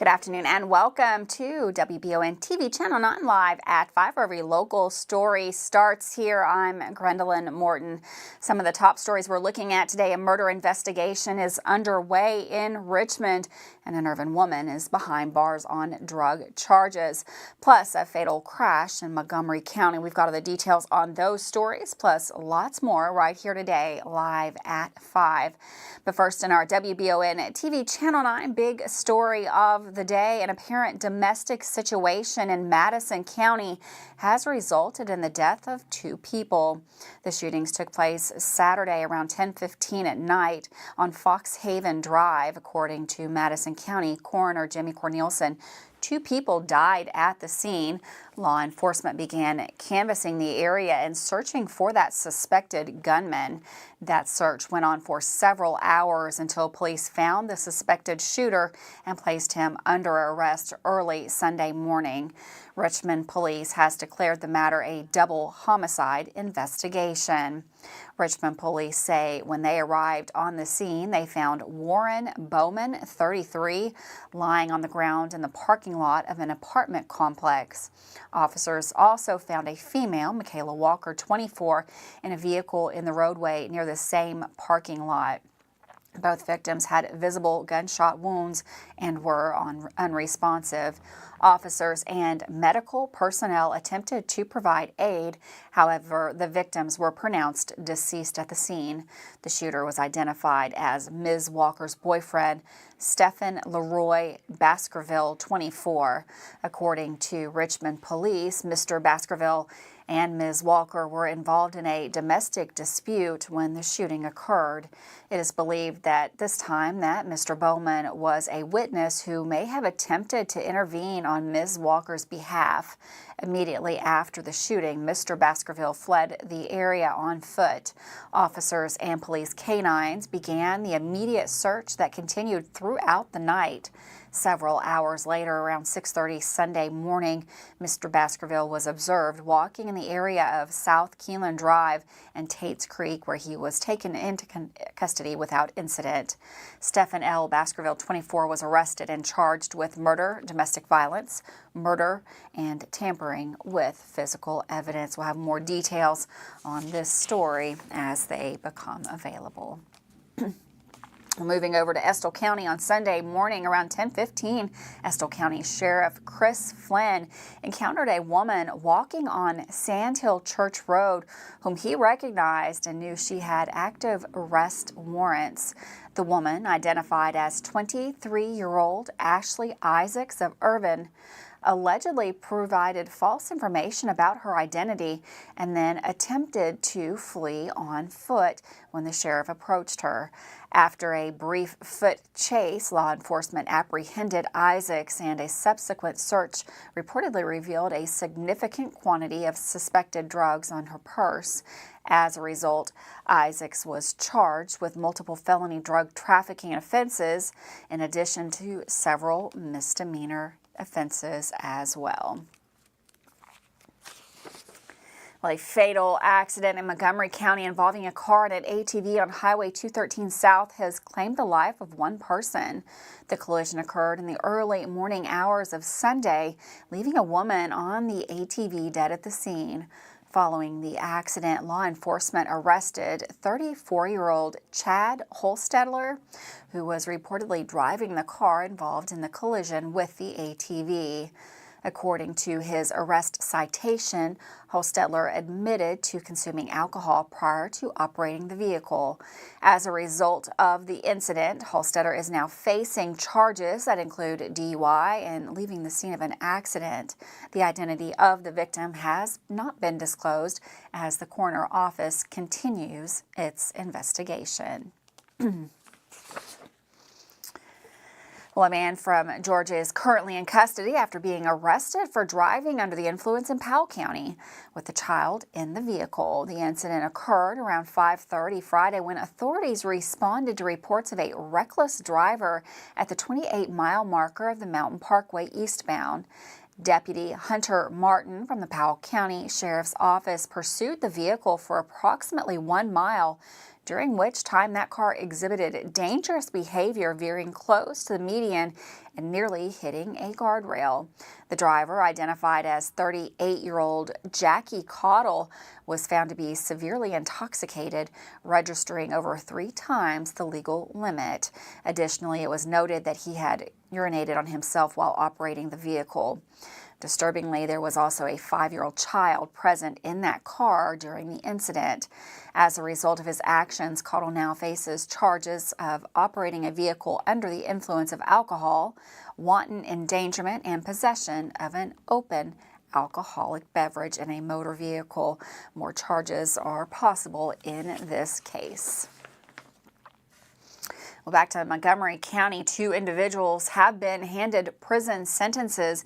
Good afternoon and welcome to WBON TV Channel 9 live at 5, where every local story starts here. I'm Gwendolyn Morton. Some of the top stories we're looking at today: a murder investigation is underway in Richmond, and an Irvine woman is behind bars on drug charges. Plus, a fatal crash in Montgomery County. We've got all the details on those stories, plus lots more right here today, live at 5. But first, in our WBON TV Channel 9 big story of the day, an apparent domestic situation in Madison County has resulted in the death of 2 people. The shootings took place Saturday around 10:15 at night on Foxhaven Drive, according to Madison County Coroner Jimmy Cornelison. 2 people died at the scene. Law enforcement began canvassing the area and searching for that suspected gunman. That search went on for several hours until police found the suspected shooter and placed him under arrest early Sunday morning. Richmond Police has declared the matter a double homicide investigation. Richmond Police say when they arrived on the scene, they found Warren Bowman, 33, lying on the ground in the parking lot of an apartment complex. Officers also found a female, Michaela Walker, 24, in a vehicle in the roadway near the same parking lot. Both victims had visible gunshot wounds and were unresponsive. Officers and medical personnel attempted to provide aid. However, the victims were pronounced deceased at the scene. The shooter was identified as Ms. Walker's boyfriend, Stephen Leroy Baskerville, 24. According to Richmond Police, Mr. Baskerville and Ms. Walker were involved in a domestic dispute when the shooting occurred. It is believed that this time that Mr. Bowman was a witness who may have attempted to intervene on Ms. Walker's behalf. Immediately after the shooting, Mr. Baskerville fled the area on foot. Officers and police canines began the immediate search that continued throughout the night. Several hours later, around 6:30 Sunday morning, Mr. Baskerville was observed walking in the area of South Keeneland Drive and Tate's Creek, where he was taken into custody without incident. Stephen L. Baskerville, 24, was arrested and charged with murder, domestic violence, murder, and tampering with physical evidence. We'll have more details on this story as they become available. Moving over to Estill County on Sunday morning around 10:15, Estill County Sheriff Chris Flynn encountered a woman walking on Sandhill Church Road whom he recognized and knew she had active arrest warrants. The woman, identified as 23-year-old Ashley Isaacs of Irvine, allegedly provided false information about her identity and then attempted to flee on foot when the sheriff approached her. After a brief foot chase, law enforcement apprehended Isaacs, and a subsequent search reportedly revealed a significant quantity of suspected drugs on her purse. As a result, Isaacs was charged with multiple felony drug trafficking offenses, in addition to several misdemeanor offenses as well. Well, a fatal accident in Montgomery County involving a car and an ATV on Highway 213 South has claimed the life of one person. The collision occurred in the early morning hours of Sunday, leaving a woman on the ATV dead at the scene. Following the accident, law enforcement arrested 34-year-old Chad Holstedler, who was reportedly driving the car involved in the collision with the ATV. According to his arrest citation, Holstedler admitted to consuming alcohol prior to operating the vehicle. As a result of the incident, Holstedler is now facing charges that include DUI and leaving the scene of an accident. The identity of the victim has not been disclosed as the coroner office continues its investigation. Well, a man from Georgia is currently in custody after being arrested for driving under the influence in Powell County with a child in the vehicle. The incident occurred around 5:30 Friday when authorities responded to reports of a reckless driver at the 28-mile marker of the Mountain Parkway eastbound. Deputy Hunter Martin from the Powell County Sheriff's Office pursued the vehicle for approximately 1 mile during which time that car exhibited dangerous behavior, veering close to the median and nearly hitting a guardrail. The driver, identified as 38-year-old Jackie Caudle, was found to be severely intoxicated, registering over 3 times the legal limit. Additionally, it was noted that he had urinated on himself while operating the vehicle. Disturbingly, there was also a 5-year-old child present in that car during the incident. As a result of his actions, Caudle now faces charges of operating a vehicle under the influence of alcohol, wanton endangerment, and possession of an open alcoholic beverage in a motor vehicle. More charges are possible in this case. Well, back to Montgomery County, 2 individuals have been handed prison sentences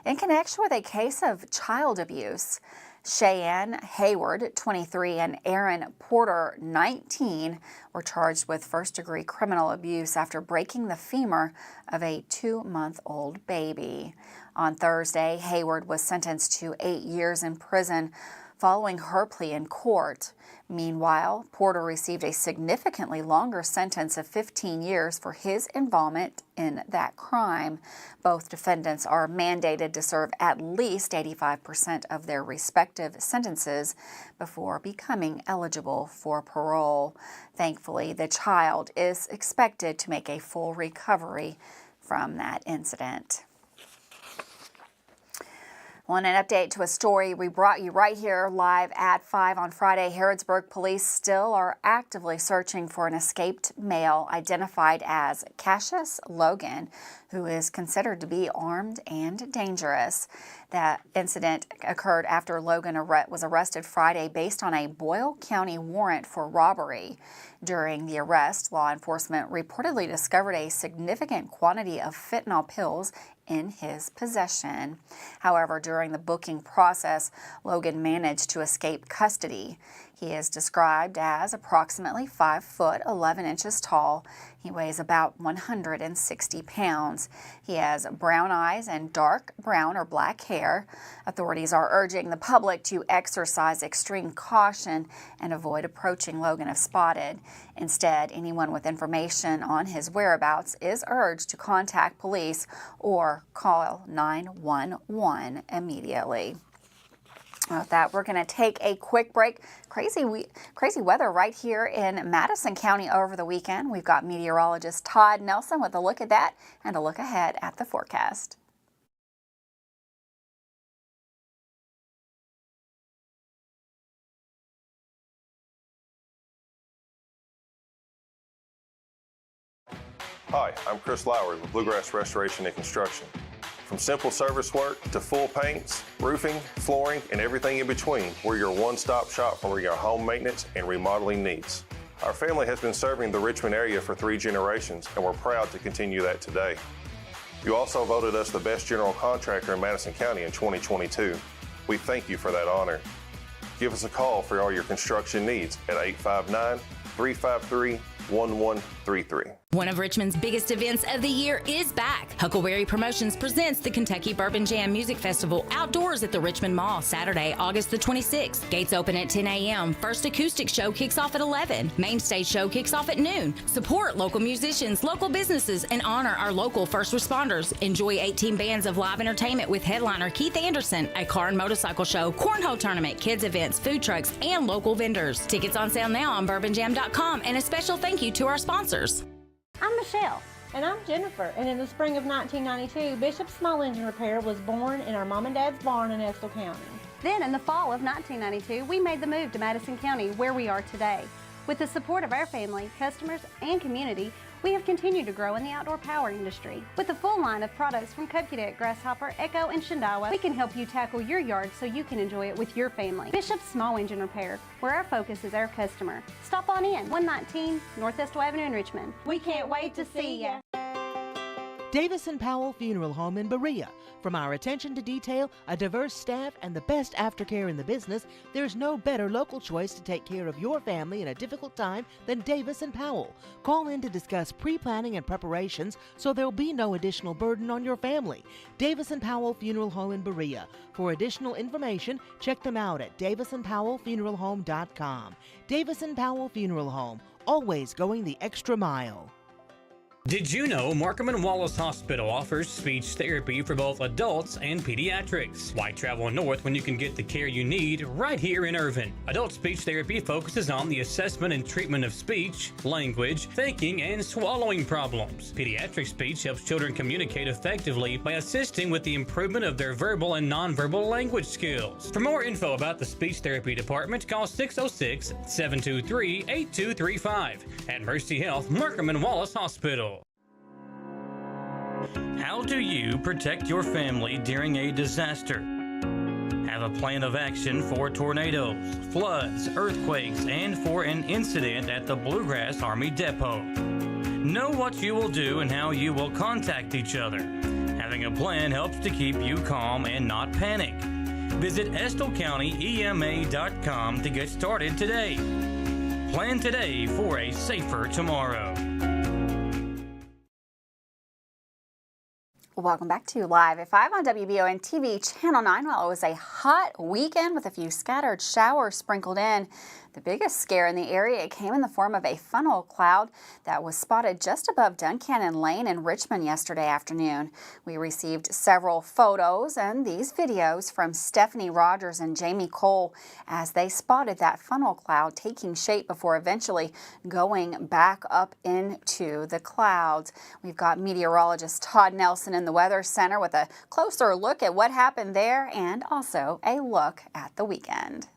in connection with a case of child abuse. Cheyenne Hayward, 23, and Aaron Porter, 19, were charged with first-degree criminal abuse after breaking the femur of a 2-month-old baby. On Thursday, Hayward was sentenced to 8 years in prison following her plea in court. Meanwhile, Porter received a significantly longer sentence of 15 years for his involvement in that crime. Both defendants are mandated to serve at least 85% of their respective sentences before becoming eligible for parole. Thankfully, the child is expected to make a full recovery from that incident. Well, and an update to a story we brought you right here live at 5 on Friday. Harrodsburg Police still are actively searching for an escaped male identified as Cassius Logan, who is considered to be armed and dangerous. That incident occurred after Logan was arrested Friday based on a Boyle County warrant for robbery. During the arrest, law enforcement reportedly discovered a significant quantity of fentanyl pills in his possession. However, during the booking process, Logan managed to escape custody. He is described as approximately 5 foot 11 inches tall. He weighs about 160 pounds. He has brown eyes and dark brown or black hair. Authorities are urging the public to exercise extreme caution and avoid approaching Logan if spotted. Instead, anyone with information on his whereabouts is urged to contact police or call 911 immediately. With that, we're going to take a quick break. Crazy weather right here in Madison County over the weekend. We've got meteorologist Todd Nelson with a look at that and a look ahead at the forecast. Hi, I'm Chris Lowry with Bluegrass Restoration and Construction. From simple service work to full paints, roofing, flooring, and everything in between, we're your one-stop shop for your home maintenance and remodeling needs. Our family has been serving the Richmond area for 3 generations, and we're proud to continue that today. You also voted us the best general contractor in Madison County in 2022. We thank you for that honor. Give us a call for all your construction needs at 859-353-1133. One of Richmond's biggest events of the year is back. Huckleberry Promotions presents the Kentucky Bourbon Jam Music Festival outdoors at the Richmond Mall, Saturday, August the 26th. Gates open at 10 a.m. First acoustic show kicks off at 11. Main stage show kicks off at noon. Support local musicians, local businesses, and honor our local first responders. Enjoy 18 bands of live entertainment with headliner Keith Anderson, a car and motorcycle show, cornhole tournament, kids events, food trucks, and local vendors. Tickets on sale now on bourbonjam.com, and a special thank you to our sponsors. I'm Michelle. And I'm Jennifer, and in the spring of 1992, Bishop Small Engine Repair was born in our mom and dad's barn in Estill County. Then in the fall of 1992, we made the move to Madison County, where we are today. With the support of our family, customers, and community, we have continued to grow in the outdoor power industry. With a full line of products from Cub Cadet, Grasshopper, Echo, and Shindawa, we can help you tackle your yard so you can enjoy it with your family. Bishop Small Engine Repair, where our focus is our customer. Stop on in, 119 North Estill Avenue in Richmond. We can't wait to see ya. Davis & Powell Funeral Home in Berea. From our attention to detail, a diverse staff, and the best aftercare in the business, there's no better local choice to take care of your family in a difficult time than Davis & Powell. Call in to discuss pre-planning and preparations so there'll be no additional burden on your family. Davis & Powell Funeral Home in Berea. For additional information, check them out at davisandpowellfuneralhome.com. Davis & Powell Funeral Home, always going the extra mile. Did you know Markham and Wallace Hospital offers speech therapy for both adults and pediatrics? Why travel north when you can get the care you need right here in Irvine? Adult speech therapy focuses on the assessment and treatment of speech, language, thinking, and swallowing problems. Pediatric speech helps children communicate effectively by assisting with the improvement of their verbal and nonverbal language skills. For more info about the speech therapy department, call 606-723-8235 at Mercy Health, Markham and Wallace Hospital. How do you protect your family during a disaster? Have a plan of action for tornadoes, floods, earthquakes, and for an incident at the Bluegrass Army Depot. Know what you will do and how you will contact each other. Having a plan helps to keep you calm and not panic. Visit EstleCountyEMA.com to get started today. Plan today for a safer tomorrow. Welcome back to Live at 5 on WBON TV Channel 9. Well, it was a hot weekend with a few scattered showers sprinkled in. The biggest scare in the area came in the form of a funnel cloud that was spotted just above Duncannon Lane in Richmond yesterday afternoon. We received several photos and these videos from Stephanie Rogers and Jamie Cole as they spotted that funnel cloud taking shape before eventually going back up into the clouds. We've got meteorologist Todd Nelson in the Weather Center with a closer look at what happened there and also a look at the weekend.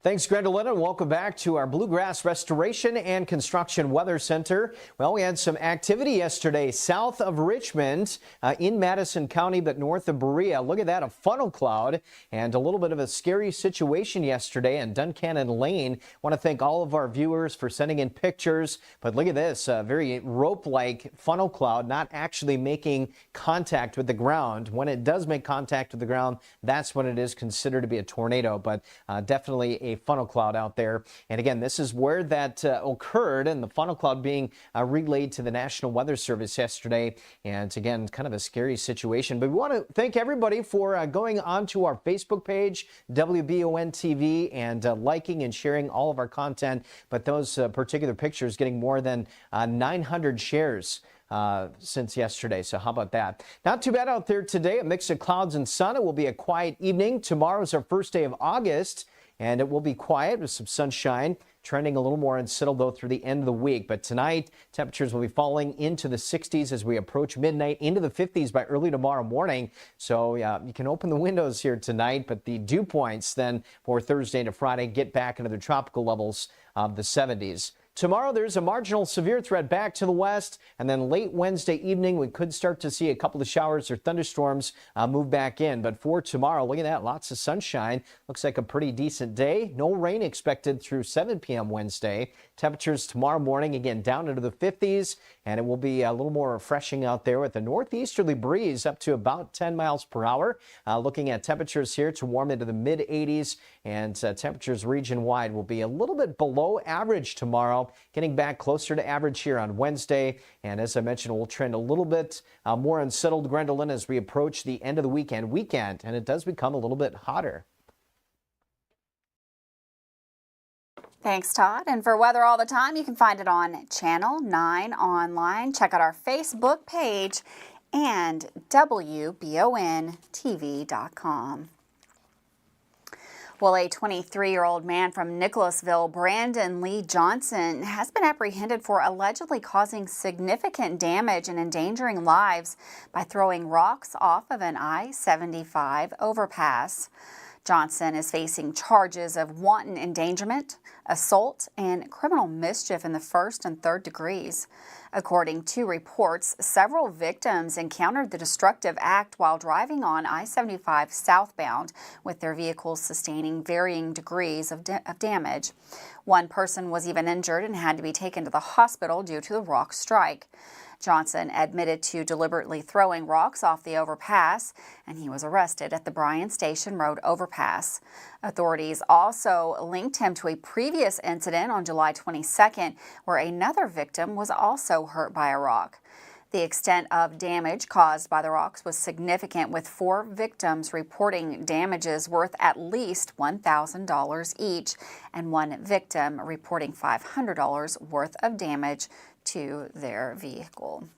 Thanks, Gwendolyn, and welcome back to our Bluegrass Restoration and Construction Weather Center. Well, we had some activity yesterday south of Richmond in Madison County, but north of Berea. Look at that, a funnel cloud and a little bit of a scary situation yesterday in Duncannon Lane. I want to thank all of our viewers for sending in pictures, but look at this, a very rope-like funnel cloud not actually making contact with the ground. When it does make contact with the ground, that's when it is considered to be a tornado, but definitely a funnel cloud out there. And again, this is where that occurred, and the funnel cloud being relayed to the National Weather Service yesterday. And again, kind of a scary situation. But we want to thank everybody for going onto our Facebook page, WBON TV, and liking and sharing all of our content. But those particular pictures getting more than 900 shares since yesterday. So how about that? Not too bad out there today. A mix of clouds and sun. It will be a quiet evening. Tomorrow is our first day of August, and it will be quiet with some sunshine, trending a little more unsettled though through the end of the week. But tonight, temperatures will be falling into the 60s as we approach midnight, into the 50s by early tomorrow morning. So you can open the windows here tonight, but the dew points then for Thursday to Friday get back into the tropical levels of the 70s. Tomorrow, there's a marginal severe threat back to the west, and then late Wednesday evening, we could start to see a couple of showers or thunderstorms move back in. But for tomorrow, look at that, lots of sunshine. Looks like a pretty decent day. No rain expected through 7 p.m. Wednesday. Temperatures tomorrow morning, again, down into the 50s, and it will be a little more refreshing out there with a northeasterly breeze up to about 10 miles per hour. Looking at temperatures here to warm into the mid-80s, and temperatures region-wide will be a little bit below average tomorrow, getting back closer to average here on Wednesday. And as I mentioned, we'll trend a little bit more unsettled, Gwendolyn, as we approach the end of the weekend, and it does become a little bit hotter. Thanks, Todd. And for weather all the time, you can find it on Channel 9 online. Check out our Facebook page and WBONTV.com. Well, a 23-year-old man from Nicholasville, Brandon Lee Johnson, has been apprehended for allegedly causing significant damage and endangering lives by throwing rocks off of an I-75 overpass. Johnson is facing charges of wanton endangerment, assault, and criminal mischief in the first and third degrees. According to reports, several victims encountered the destructive act while driving on I-75 southbound, with their vehicles sustaining varying degrees of damage. One person was even injured and had to be taken to the hospital due to the rock strike. Johnson admitted to deliberately throwing rocks off the overpass, and he was arrested at the Bryan Station Road overpass. Authorities also linked him to a previous incident on July 22nd, where another victim was also hurt by a rock. The extent of damage caused by the rocks was significant, with 4 victims reporting damages worth at least $1,000 each, and 1 victim reporting $500 worth of damage to their vehicle.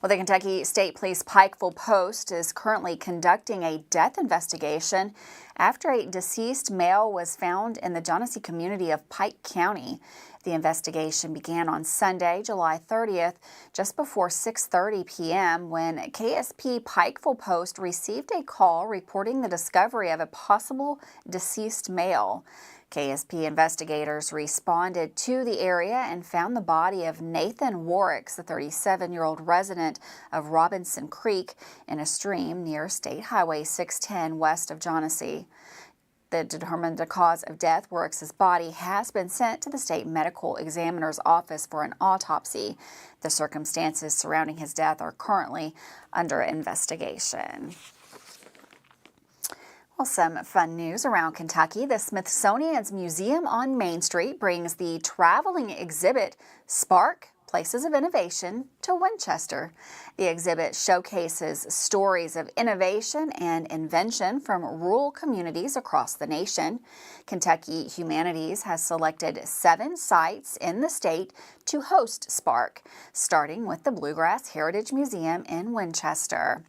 Well, the Kentucky State Police Pikeville Post is currently conducting a death investigation after a deceased male was found in the Genesee community of Pike County. The investigation began on Sunday, July 30th, just before 6:30 p.m. when KSP Pikeville Post received a call reporting the discovery of a possible deceased male. KSP investigators responded to the area and found the body of Nathan Warricks, the 37-year-old resident of Robinson Creek, in a stream near State Highway 610 west of Genesee. To determine the cause of death, Warricks's body has been sent to the state medical examiner's office for an autopsy. The circumstances surrounding his death are currently under investigation. Well, some fun news around Kentucky. The Smithsonian's Museum on Main Street brings the traveling exhibit Spark, Places of Innovation to Winchester. The exhibit showcases stories of innovation and invention from rural communities across the nation. Kentucky Humanities has selected 7 sites in the state to host Spark, starting with the Bluegrass Heritage Museum in Winchester.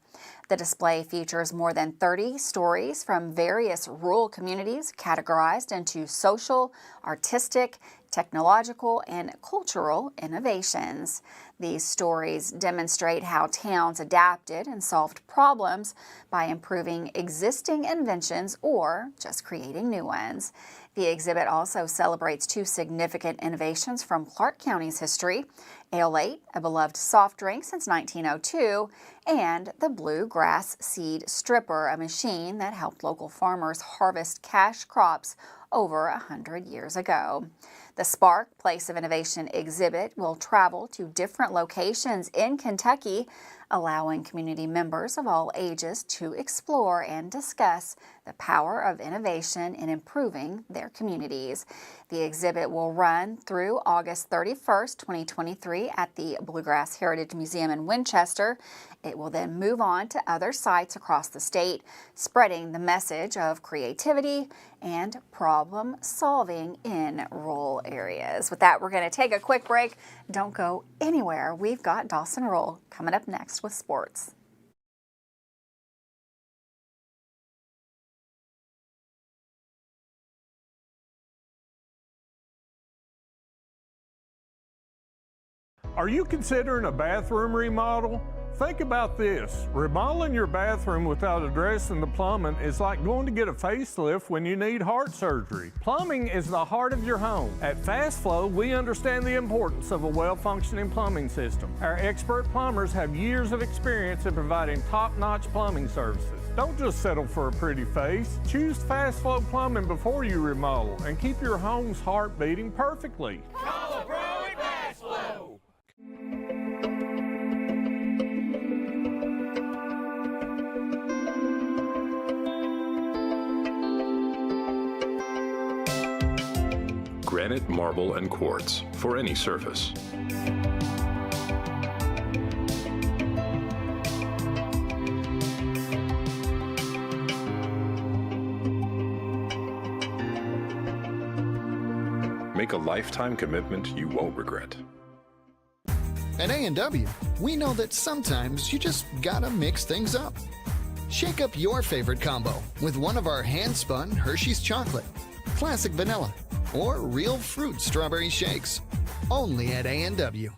The display features more than 30 stories from various rural communities categorized into social, artistic, technological, and cultural innovations. These stories demonstrate how towns adapted and solved problems by improving existing inventions or just creating new ones. The exhibit also celebrates 2 significant innovations from Clark County's history: Ale-8, a beloved soft drink since 1902, and the Bluegrass Seed Stripper, a machine that helped local farmers harvest cash crops over 100 years ago. The Spark Place of Innovation exhibit will travel to different locations in Kentucky, allowing community members of all ages to explore and discuss the power of innovation in improving their communities. The exhibit will run through August 31st, 2023 at the Bluegrass Heritage Museum in Winchester. It will then move on to other sites across the state, spreading the message of creativity and problem solving in rural areas. With that, we're going to take a quick break. Don't go anywhere. We've got Dawson Roll coming up next with sports. Are you considering a bathroom remodel? Think about this. Remodeling your bathroom without addressing the plumbing is like going to get a facelift when you need heart surgery. Plumbing is the heart of your home. At Fast Flow, we understand the importance of a well-functioning plumbing system. Our expert plumbers have years of experience in providing top-notch plumbing services. Don't just settle for a pretty face. Choose Fast Flow Plumbing before you remodel and keep your home's heart beating perfectly. Call a pro at Fast Flow. Granite, marble, and quartz for any surface. Make a lifetime commitment you won't regret. At A&W, we know that sometimes you just gotta mix things up. Shake up your favorite combo with one of our hand-spun Hershey's chocolate, classic vanilla, or real fruit strawberry shakes. Only at A&W.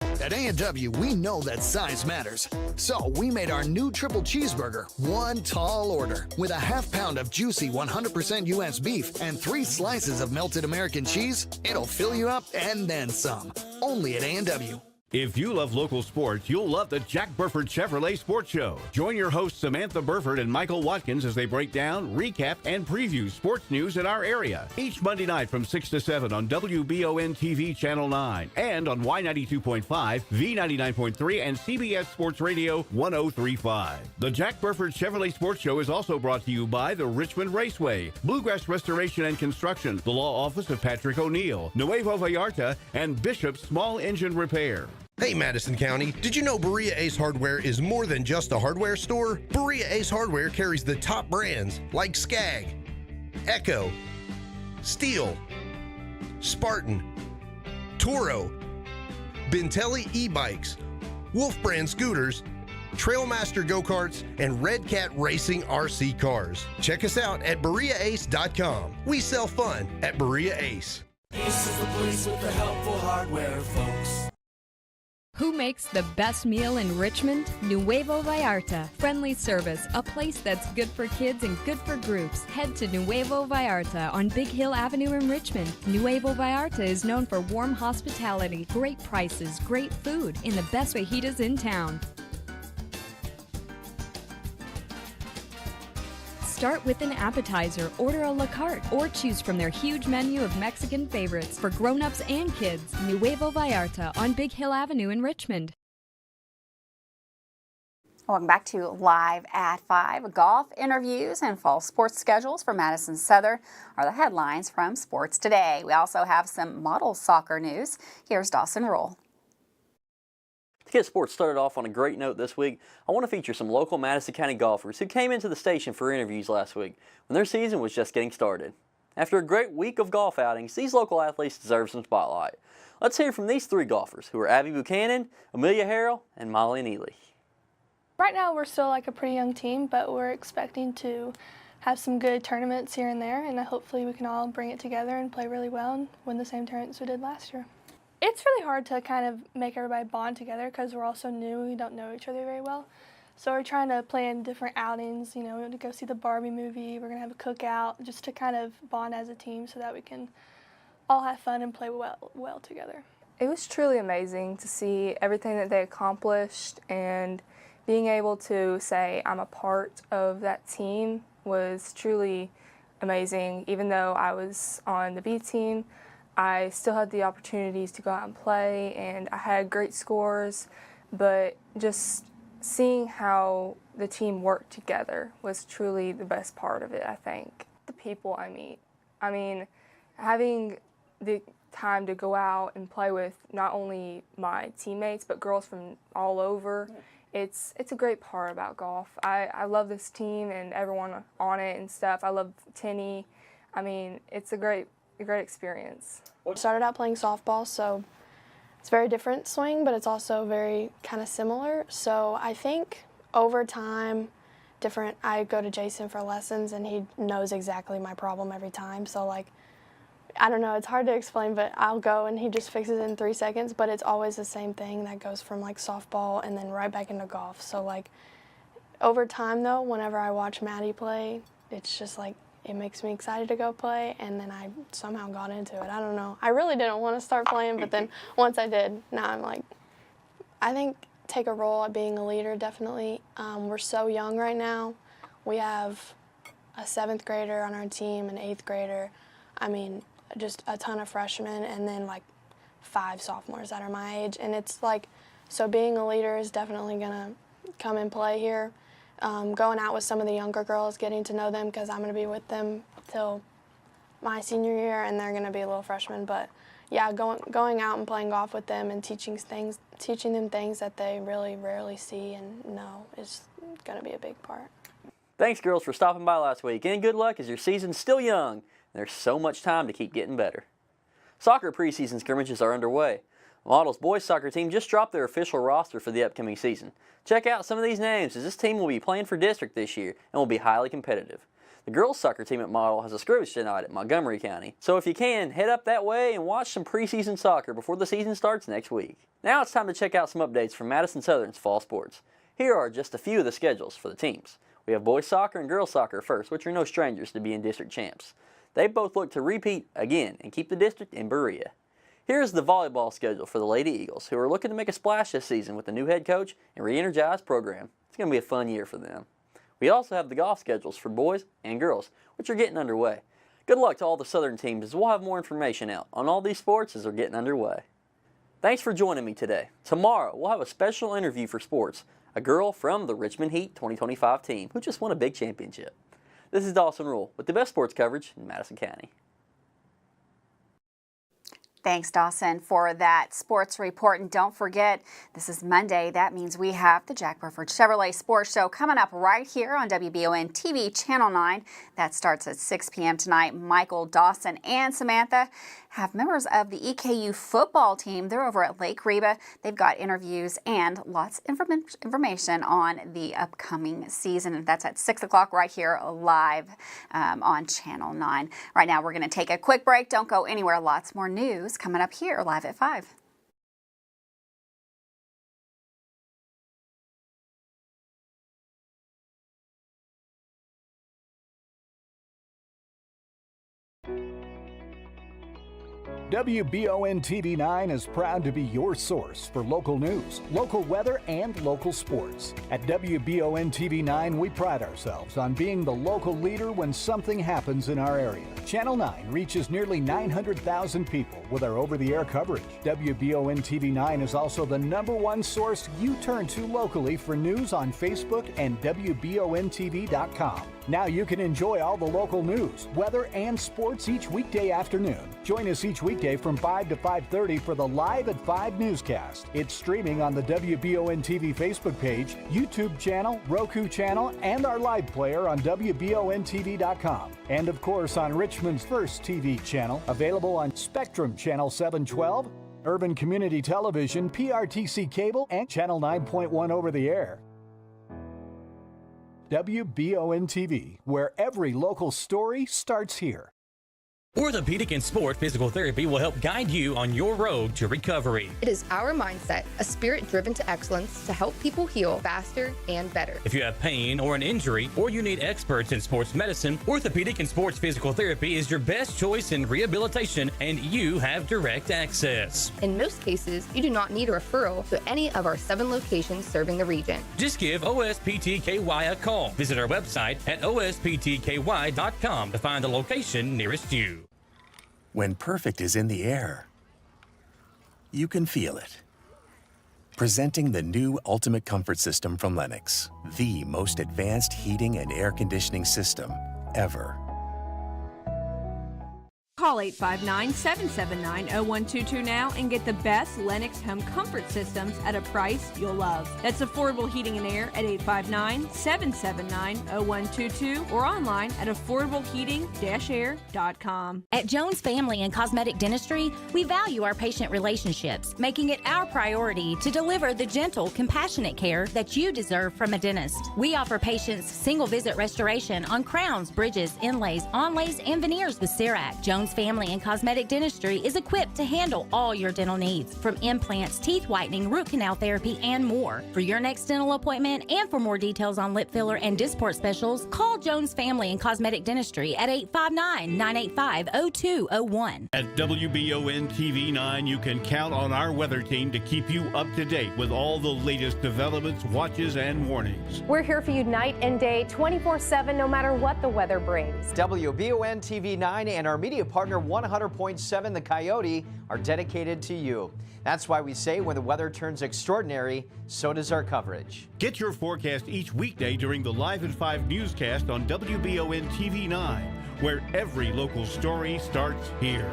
At A&W, we know that size matters. So we made our new triple cheeseburger one tall order with a half pound of juicy 100% U.S. beef and 3 slices of melted American cheese. It'll fill you up and then some. Only at A&W. If you love local sports, you'll love the Jack Burford Chevrolet Sports Show. Join your hosts Samantha Burford and Michael Watkins as they break down, recap, and preview sports news in our area. Each Monday night from 6 to 7 on WBON TV Channel 9 and on Y92.5, V99.3, and CBS Sports Radio 103.5. The Jack Burford Chevrolet Sports Show is also brought to you by the Richmond Raceway, Bluegrass Restoration and Construction, the Law Office of Patrick O'Neill, Nuevo Vallarta, and Bishop's Small Engine Repair. Hey Madison County, did you know Berea Ace Hardware is more than just a hardware store? Berea Ace Hardware carries the top brands like Skag, Echo, Steel, Spartan, Toro, Bentelli e-bikes, Wolf brand scooters, Trailmaster go-karts, and Red Cat Racing RC cars. Check us out at BereaAce.com. We sell fun at Berea Ace. Ace is the place with the helpful hardware, folks. Who makes the best meal in Richmond? Nuevo Vallarta. Friendly service, a place that's good for kids and good for groups. Head to Nuevo Vallarta on Big Hill Avenue in Richmond. Nuevo Vallarta is known for warm hospitality, great prices, great food, and the best fajitas in town. Start with an appetizer, order a la carte, or choose from their huge menu of Mexican favorites for grown-ups and kids. Nuevo Vallarta on Big Hill Avenue in Richmond. Welcome back to Live at 5. Golf interviews and fall sports schedules for Madison Southern are the headlines from Sports Today. We also have some model soccer news. Here's Dawson Roll. To get sports started off on a great note this week, I want to feature some local Madison County golfers who came into the station for interviews last week when their season was just getting started. After a great week of golf outings, these local athletes deserve some spotlight. Let's hear from these three golfers, who are Abby Buchanan, Amelia Harrell, and Molly Neely. Right now we're still like a pretty young team, but we're expecting to have some good tournaments here and there, and hopefully we can all bring it together and play really well and win the same tournaments we did last year. It's really hard to kind of make everybody bond together because we're all so new and we don't know each other very well. So we're trying to plan different outings, you know, to go see the Barbie movie. We're going to have a cookout just to kind of bond as a team so that we can all have fun and play well together. It was truly amazing to see everything that they accomplished, and being able to say I'm a part of that team was truly amazing. Even though I was on the B team, I still had the opportunities to go out and play, and I had great scores, but just seeing how the team worked together was truly the best part of it, I think. The people I meet. I mean, having the time to go out and play with not only my teammates, but girls from all over, it's a great part about golf. I love this team and everyone on it and stuff. I love Tenny. I mean, it's a great experience. Started out playing softball, so it's a very different swing, but it's also very kind of similar. So I think over time, I go to Jason for lessons, and he knows exactly my problem every time. So like, I don't know, it's hard to explain, but I'll go and he just fixes it in 3 seconds, but it's always the same thing that goes from like softball and then right back into golf. So like, over time though, whenever I watch Maddie play, it's just like, it makes me excited to go play, and then I somehow got into it. I don't know. I really didn't want to start playing, but then once I did, now I'm like, I think take a role at being a leader, definitely. We're so young right now. We have a 7th grader on our team, an 8th grader. I mean, just a ton of freshmen, and then like 5 sophomores that are my age. And it's like, so being a leader is definitely gonna come and play here. Going out with some of the younger girls, getting to know them, because I'm going to be with them till my senior year, and they're going to be little freshmen. But yeah, going out and playing golf with them and teaching them things that they really rarely see and know is going to be a big part. Thanks, girls, for stopping by last week, and good luck as your season's still young. There's so much time to keep getting better. Soccer preseason scrimmages are underway. Models boys soccer team just dropped their official roster for the upcoming season. Check out some of these names, as this team will be playing for district this year and will be highly competitive. The girls soccer team at Model has a scrimmage tonight at Montgomery County, so if you can, head up that way and watch some preseason soccer before the season starts next week. Now it's time to check out some updates from Madison Southern's fall sports. Here are just a few of the schedules for the teams. We have boys soccer and girls soccer first, which are no strangers to being district champs. They both look to repeat again and keep the district in Berea. Here's the volleyball schedule for the Lady Eagles, who are looking to make a splash this season with a new head coach and re-energized program. It's going to be a fun year for them. We also have the golf schedules for boys and girls, which are getting underway. Good luck to all the Southern teams, as we'll have more information out on all these sports as they're getting underway. Thanks for joining me today. Tomorrow, we'll have a special interview for sports, a girl from the Richmond Heat 2025 team who just won a big championship. This is Dawson Rule with the best sports coverage in Madison County. Thanks, Dawson, for that sports report. And don't forget, this is Monday. That means we have the Jack Burford Chevrolet Sports Show coming up right here on WBON TV Channel 9. That starts at 6 p.m. tonight. Michael, Dawson, and Samantha have members of the EKU football team. They're over at Lake Reba. They've got interviews and lots of information on the upcoming season. And that's at 6 o'clock right here live on Channel 9. Right now, we're going to take a quick break. Don't go anywhere. Lots more news coming up here live at 5. WBON TV 9 is proud to be your source for local news, local weather, and local sports. At WBON TV 9, we pride ourselves on being the local leader when something happens in our area. Channel 9 reaches nearly 900,000 people with our over-the-air coverage. WBON TV 9 is also the #1 source you turn to locally for news on Facebook and WBONTV.com. Now you can enjoy all the local news, weather, and sports each weekday afternoon. Join us each weekday from 5 to 5:30 for the Live at 5 newscast. It's streaming on the WBON TV Facebook page, YouTube channel, Roku channel, and our live player on WBONTV.com. And of course on Richmond's first TV channel, available on Spectrum Channel 712, Urban Community Television, PRTC Cable, and Channel 9.1 over the air. WBON TV, where every local story starts here. Orthopedic and Sport Physical Therapy will help guide you on your road to recovery. It is our mindset, a spirit driven to excellence to help people heal faster and better. If you have pain or an injury, or you need experts in sports medicine, Orthopedic and Sports Physical Therapy is your best choice in rehabilitation, and you have direct access. In most cases, you do not need a referral to any of our 7 locations serving the region. Just give OSPTKY a call. Visit our website at osptky.com to find the location nearest you. When perfect is in the air, you can feel it. Presenting the new Ultimate Comfort System from Lennox, the most advanced heating and air conditioning system ever. Call 859-779-0122 now and get the best Lennox home comfort systems at a price you'll love. That's affordable heating and air at 859-779-0122 or online at affordableheating-air.com. At Jones Family and Cosmetic Dentistry, we value our patient relationships, making it our priority to deliver the gentle, compassionate care that you deserve from a dentist. We offer patients single-visit restoration on crowns, bridges, inlays, onlays, and veneers with CERAC. Jones Family and Cosmetic Dentistry is equipped to handle all your dental needs, from implants, teeth whitening, root canal therapy, and more. For your next dental appointment and for more details on lip filler and Dysport specials, call Jones Family and Cosmetic Dentistry at 859-985-0201. At WBON TV 9, you can count on our weather team to keep you up to date with all the latest developments, watches, and warnings. We're here for you night and day, 24/7, no matter what the weather brings. WBON TV 9 and our media partner 100.7 The Coyote are dedicated to you. That's why we say when the weather turns extraordinary, so does our coverage. Get your forecast each weekday during the Live at 5 newscast on WBON TV 9, where every local story starts here.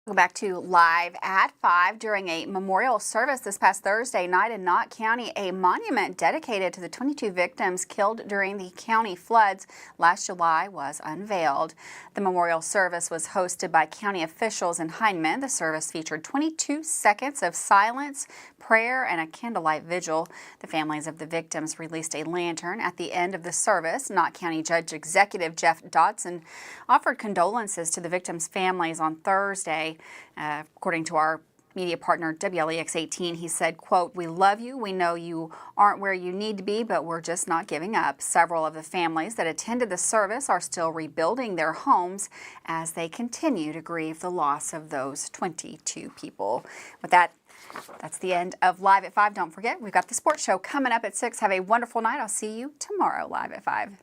Go back to Live at 5. During a memorial service this past Thursday night in Knott County, a monument dedicated to the 22 victims killed during the county floods last July was unveiled. The memorial service was hosted by county officials in Hindman. The service featured 22 seconds of silence, prayer, and a candlelight vigil. The families of the victims released a lantern at the end of the service. Knott County Judge Executive Jeff Dodson offered condolences to the victims' families on Thursday. According to our media partner WLEX 18. He said, quote, "We love you. We know you aren't where you need to be, but we're just not giving up." Several of the families that attended the service are still rebuilding their homes as they continue to grieve the loss of those 22 people. With that, that's the end of Live at 5. Don't forget, we've got the sports show coming up at 6. Have a wonderful night. I'll see you tomorrow, Live at 5.